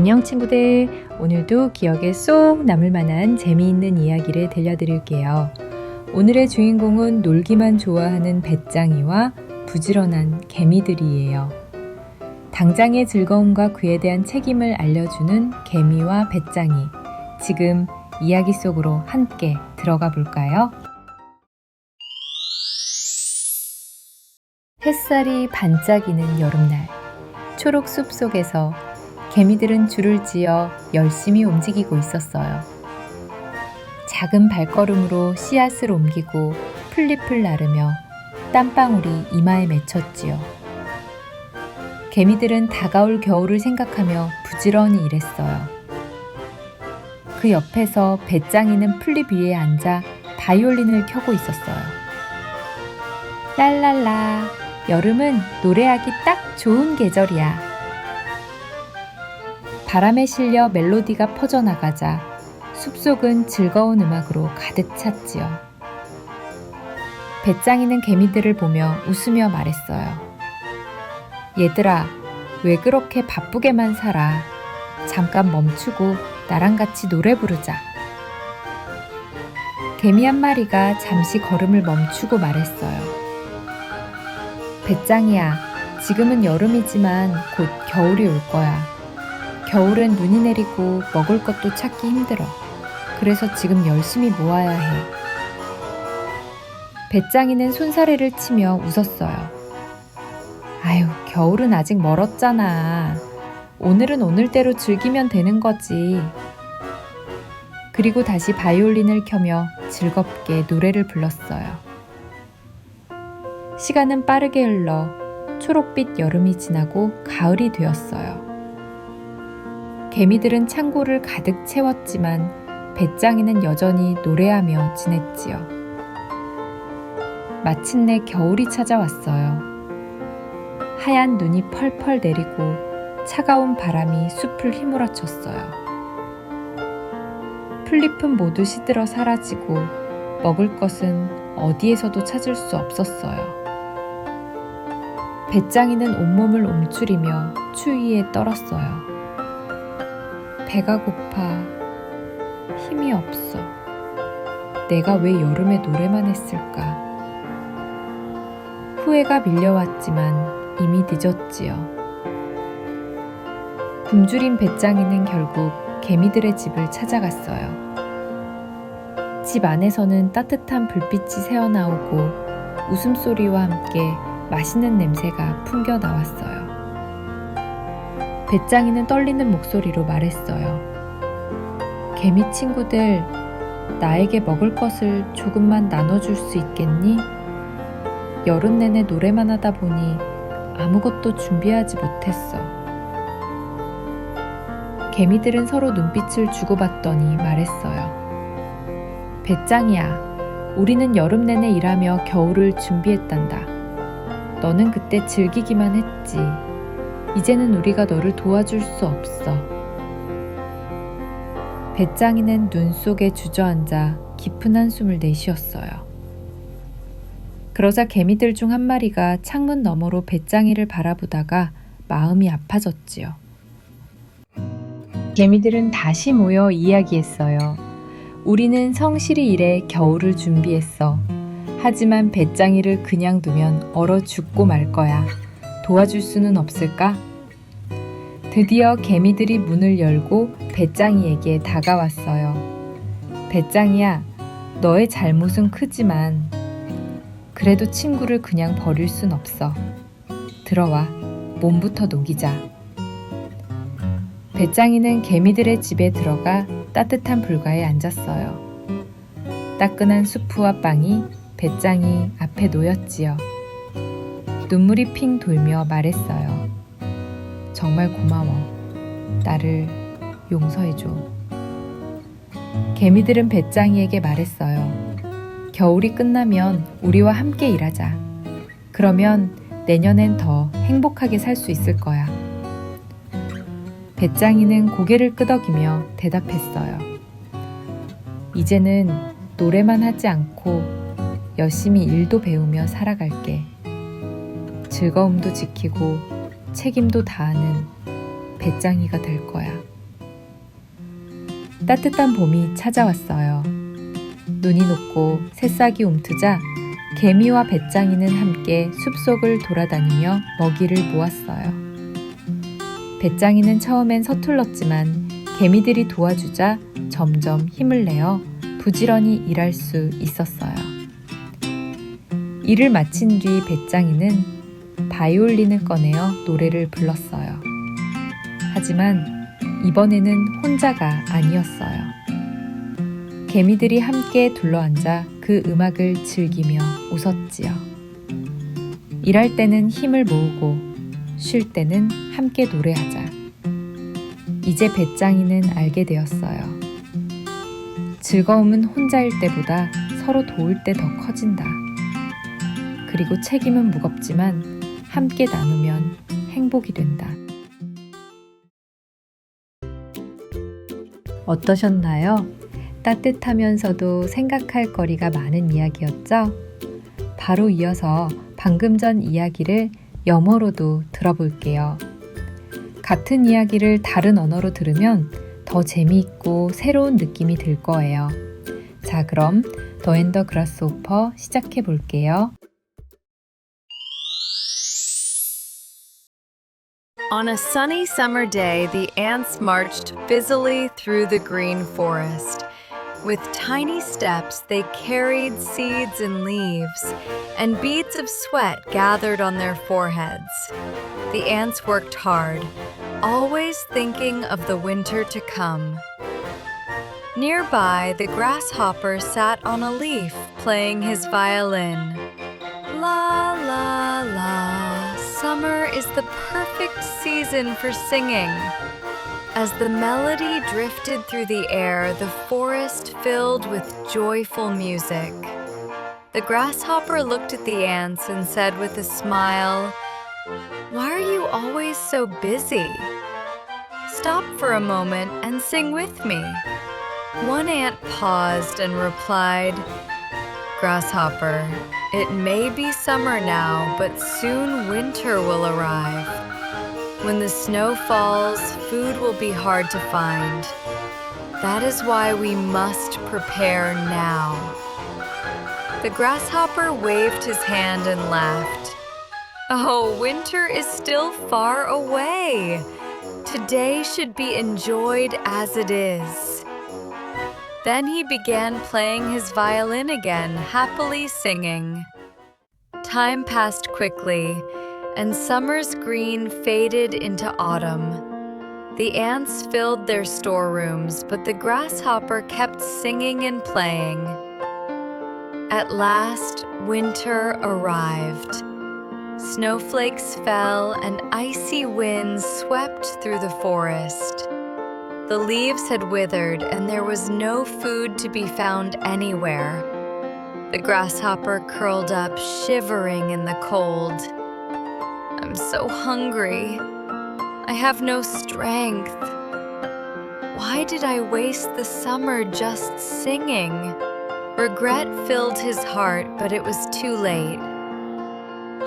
안녕 친구들, 오늘도 기억에 쏙 남을 만한 재미있는 이야기를 들려드릴게요. 오늘의 주인공은 놀기만 좋아하는 배짱이와 부지런한 개미들이에요. 당장의 즐거움과 그에 대한 책임을 알려주는 개미와 배짱이, 지금 이야기 속으로 함께 들어가 볼까요? 햇살이 반짝이는 여름날, 초록 숲 속에서 개미들은 줄을 지어 열심히 움직이고 있었어요. 작은 발걸음으로 씨앗을 옮기고 풀잎을 나르며 땀방울이 이마에 맺혔지요. 개미들은 다가올 겨울을 생각하며 부지런히 일했어요. 그 옆에서 배짱이는 풀잎 위에 앉아 바이올린을 켜고 있었어요. 랄랄라, 여름은 노래하기 딱 좋은 계절이야. 바람에 실려 멜로디가 퍼져나가자 숲속은 즐거운 음악으로 가득 찼지요. 배짱이는 개미들을 보며 웃으며 말했어요. 얘들아, 왜 그렇게 바쁘게만 살아? 잠깐 멈추고 나랑 같이 노래 부르자. 개미 한 마리가 잠시 걸음을 멈추고 말했어요. 배짱이야, 지금은 여름이지만 곧 겨울이 올 거야. 겨울은 눈이 내리고 먹을 것도 찾기 힘들어. 그래서 지금 열심히 모아야 해. 배짱이는 손사래를 치며 웃었어요. 아유, 겨울은 아직 멀었잖아. 오늘은 오늘대로 즐기면 되는 거지. 그리고 다시 바이올린을 켜며 즐겁게 노래를 불렀어요. 시간은 빠르게 흘러 초록빛 여름이 지나고 가을이 되었어요. 개미들은 창고를 가득 채웠지만 배짱이는 여전히 노래하며 지냈지요. 마침내 겨울이 찾아왔어요. 하얀 눈이 펄펄 내리고 차가운 바람이 숲을 휘몰아쳤어요. 풀잎은 모두 시들어 사라지고 먹을 것은 어디에서도 찾을 수 없었어요. 배짱이는 온몸을 움츠리며 추위에 떨었어요. 배가 고파. 힘이 없어. 내가 왜 여름에 노래만 했을까? 후회가 밀려왔지만 이미 늦었지요. 굶주린 배짱이는 결국 개미들의 집을 찾아갔어요. 집 안에서는 따뜻한 불빛이 새어나오고 웃음소리와 함께 맛있는 냄새가 풍겨 나왔어요. 배짱이는 떨리는 목소리로 말했어요. 개미 친구들, 나에게 먹을 것을 조금만 나눠줄 수 있겠니? 여름 내내 노래만 하다 보니 아무것도 준비하지 못했어. 개미들은 서로 눈빛을 주고받더니 말했어요. 배짱이야, 우리는 여름 내내 일하며 겨울을 준비했단다. 너는 그때 즐기기만 했지. 이제는 우리가 너를 도와줄 수 없어. 배짱이는 눈 속에 주저앉아 깊은 한숨을 내쉬었어요. 그러자 개미들 중 한 마리가 창문 너머로 배짱이를 바라보다가 마음이 아파졌지요. 개미들은 다시 모여 이야기했어요. 우리는 성실히 일해 겨울을 준비했어. 하지만 배짱이를 그냥 두면 얼어 죽고 말 거야. 도와줄 수는 없을까? 드디어 개미들이 문을 열고 배짱이에게 다가왔어요. 배짱이야, 너의 잘못은 크지만 그래도 친구를 그냥 버릴 순 없어. 들어와, 몸부터 녹이자. 배짱이는 개미들의 집에 들어가 따뜻한 불가에 앉았어요. 따끈한 수프와 빵이 배짱이 앞에 놓였지요. 눈물이 핑 돌며 말했어요. 정말 고마워. 나를 용서해줘. 개미들은 배짱이에게 말했어요. 겨울이 끝나면 우리와 함께 일하자. 그러면 내년엔 더 행복하게 살 수 있을 거야. 배짱이는 고개를 끄덕이며 대답했어요. 이제는 노래만 하지 않고 열심히 일도 배우며 살아갈게. 즐거움도 지키고 책임도 다하는 배짱이가 될 거야. 따뜻한 봄이 찾아왔어요. 눈이 녹고 새싹이 움트자 개미와 배짱이는 함께 숲속을 돌아다니며 먹이를 모았어요. 배짱이는 처음엔 서툴렀지만 개미들이 도와주자 점점 힘을 내어 부지런히 일할 수 있었어요. 일을 마친 뒤 배짱이는 바이올린을 꺼내어 노래를 불렀어요. 하지만 이번에는 혼자가 아니었어요. 개미들이 함께 둘러앉아 그 음악을 즐기며 웃었지요. 일할 때는 힘을 모으고 쉴 때는 함께 노래하자. 이제 배짱이는 알게 되었어요. 즐거움은 혼자일 때보다 서로 도울 때 더 커진다. 그리고 책임은 무겁지만 함께 나누면 행복이 된다. 어떠셨나요? 따뜻하면서도 생각할 거리가 많은 이야기였죠? 바로 이어서 방금 전 이야기를 영어로도 들어볼게요. 같은 이야기를 다른 언어로 들으면 더 재미있고 새로운 느낌이 들 거예요. 자, 그럼 더 앤 더 그라스호퍼 시작해 볼게요. On a sunny summer day, the ants marched busily through the green forest. With tiny steps, they carried seeds and leaves, and beads of sweat gathered on their foreheads. The ants worked hard, always thinking of the winter to come. Nearby, the grasshopper sat on a leaf, playing his violin. La la la, summer is the perfect season for singing. As the melody drifted through the air, the forest filled with joyful music. The grasshopper looked at the ants and said with a smile, "Why are you always so busy? Stop for a moment and sing with me." One ant paused and replied, "Grasshopper, it may be summer now, but soon winter will arrive. When the snow falls, food will be hard to find. That is why we must prepare now." The grasshopper waved his hand and laughed. "Oh, winter is still far away. Today should be enjoyed as it is." Then he began playing his violin again, happily singing. Time passed quickly, and summer's green faded into autumn. The ants filled their storerooms, but the grasshopper kept singing and playing. At last, winter arrived. Snowflakes fell and icy winds swept through the forest. The leaves had withered and there was no food to be found anywhere. The grasshopper curled up, shivering in the cold. "I'm so hungry. I have no strength. Why did I waste the summer just singing?" Regret filled his heart, but it was too late.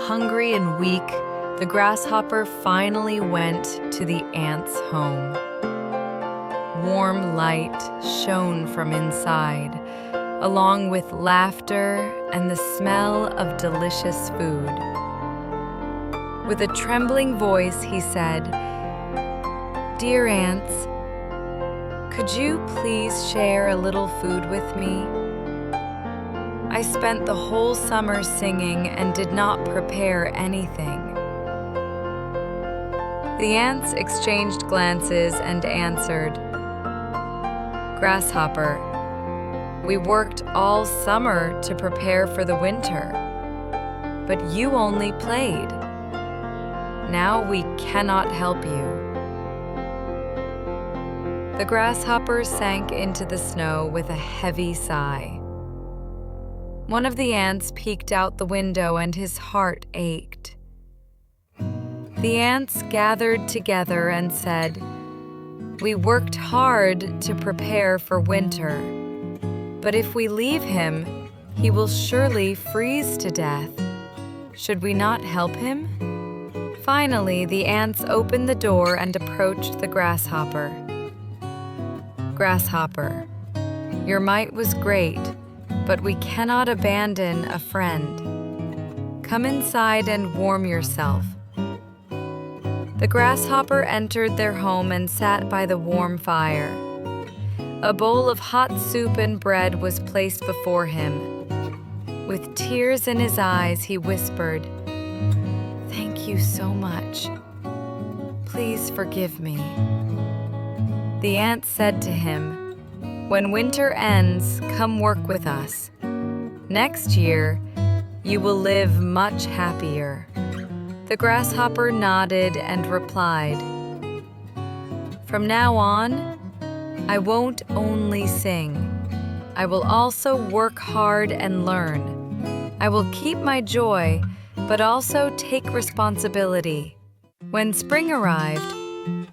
Hungry and weak, the grasshopper finally went to the ants' home. Warm light shone from inside, along with laughter and the smell of delicious food. With a trembling voice, he said, "Dear ants, could you please share a little food with me? I spent the whole summer singing and did not prepare anything." The ants exchanged glances and answered, "Grasshopper, we worked all summer to prepare for the winter, but you only played. Now we cannot help you." The grasshopper sank into the snow with a heavy sigh. One of the ants peeked out the window and his heart ached. The ants gathered together and said, "We worked hard to prepare for winter, but if we leave him, he will surely freeze to death. Should we not help him?" Finally, the ants opened the door and approached the grasshopper. Grasshopper. Your might was great, but we cannot abandon a friend. Come inside and warm yourself. The grasshopper entered their home and sat by the warm fire. A bowl of hot soup and bread was placed before him. With tears in his eyes, he whispered, "Thank you so much. Please forgive me." The ant said to him, "When winter ends, come work with us. Next year, you will live much happier." The grasshopper nodded and replied, "From now on, I won't only sing. I will also work hard and learn. I will keep my joy, but also take responsibility." When spring arrived,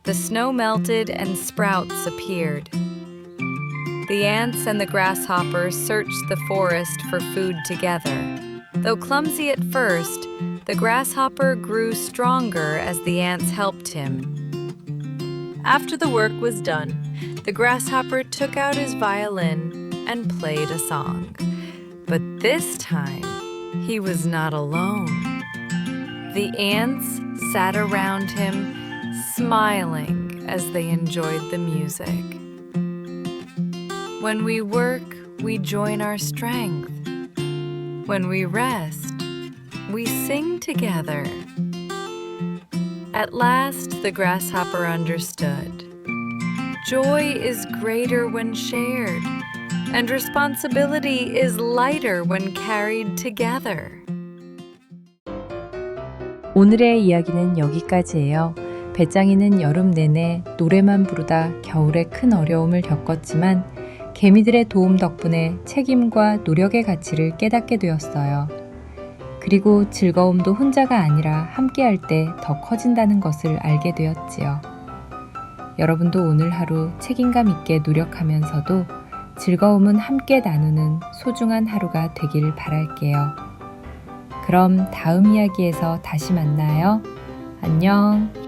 the snow melted and sprouts appeared. The ants and the grasshopper searched the forest for food together. Though clumsy at first, the grasshopper grew stronger as the ants helped him. After the work was done, the grasshopper took out his violin and played a song. But this time, he was not alone. The ants sat around him, smiling as they enjoyed the music. When we work, we join our strength. When we rest, we sing together. At last, the grasshopper understood. Joy is greater when shared, and responsibility is lighter when carried together. 오늘의 이야기는 여기까지예요. 배짱이는 여름 내내 노래만 부르다 겨울에 큰 어려움을 겪었지만 개미들의 도움 덕분에 책임과 노력의 가치를 깨닫게 되었어요. 그리고 즐거움도 혼자가 아니라 함께할 때 더 커진다는 것을 알게 되었지요. 여러분도 오늘 하루 책임감 있게 노력하면서도 즐거움은 함께 나누는 소중한 하루가 되길 바랄게요. 그럼 다음 이야기에서 다시 만나요. 안녕.